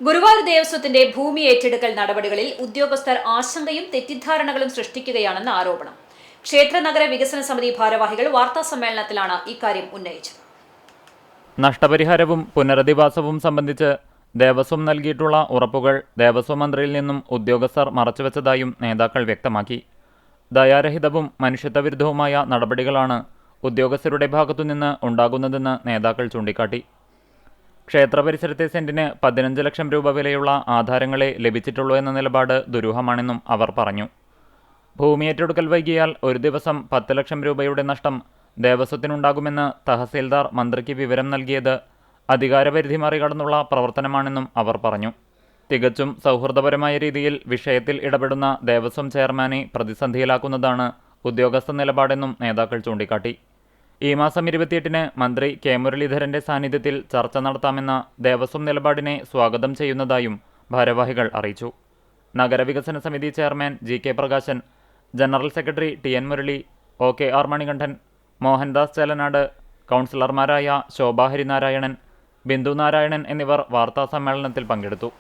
ഗുരുവായൂർ ദേവസ്വത്തിന്റെ ഭൂമി ഏറ്റെടുക്കൽ നടപടികളിൽ ഉദ്യോഗസ്ഥർ ആശങ്കയും തെറ്റിദ്ധാരണകളും സൃഷ്ടിക്കുകയാണെന്ന് ആരോപണം. ക്ഷേത്ര നഗര വികസന സമിതി ഭാരവാഹികൾ വാർത്താസമ്മേളനത്തിലാണ് ഇക്കാര്യം ഉന്നയിച്ചത്. നഷ്ടപരിഹാരവും പുനരധിവാസവും സംബന്ധിച്ച് ദേവസ്വം നൽകിയിട്ടുള്ള ഉറപ്പുകൾ ദേവസ്വം മന്ത്രിയിൽ നിന്നും ഉദ്യോഗസ്ഥർ മറച്ചുവെച്ചതായും നേതാക്കൾ വ്യക്തമാക്കി. ദയാരഹിതവും മനുഷ്യത്വവിരുദ്ധവുമായ നടപടികളാണ് ഉദ്യോഗസ്ഥരുടെ ഭാഗത്തുനിന്ന് ഉണ്ടാകുന്നതെന്ന് നേതാക്കൾ ചൂണ്ടിക്കാട്ടി. ക്ഷേത്ര പരിസരത്തെ സെന്റിന് 15 ലക്ഷം രൂപ വിലയുള്ള ആധാരങ്ങളെ ലഭിച്ചിട്ടുള്ളൂ എന്ന നിലപാട് ദുരൂഹമാണെന്നും അവർ പറഞ്ഞു. ഭൂമി ഏറ്റെടുക്കൽ വൈകിയാൽ ഒരു ദിവസം 10 ലക്ഷം രൂപയുടെ നഷ്ടം ദേവസ്വത്തിനുണ്ടാകുമെന്ന് തഹസീൽദാർ മന്ത്രിക്ക് വിവരം നൽകിയത് അധികാരപരിധി മറികടന്നുള്ള പ്രവർത്തനമാണെന്നും അവർ പറഞ്ഞു. തികച്ചും സൗഹൃദപരമായ രീതിയിൽ വിഷയത്തിൽ ഇടപെടുന്ന ദേവസ്വം ചെയർമാനെ പ്രതിസന്ധിയിലാക്കുന്നതാണ് ഉദ്യോഗസ്ഥ നിലപാടെന്നും നേതാക്കൾ ചൂണ്ടിക്കാട്ടി. ഈ മാസം 28-ന് മന്ത്രി കെ മുരളീധരന്റെ സാന്നിധ്യത്തിൽ ചർച്ച നടത്താമെന്ന ദേവസ്വം നിലപാടിനെ സ്വാഗതം ചെയ്യുന്നതായും ഭാരവാഹികൾ അറിയിച്ചു. നഗരവികസന സമിതി chairman G K. Prakashan, general secretary T N. Murali, O K R. Manikandan, Mohandas Chelanad, കൗൺസിലർമാരായ ശോഭ ഹരിനാരായണൻ, ബിന്ദു നാരായണൻ എന്നിവർ വാർത്താസമ്മേളനത്തിൽ പങ്കെടുത്തു.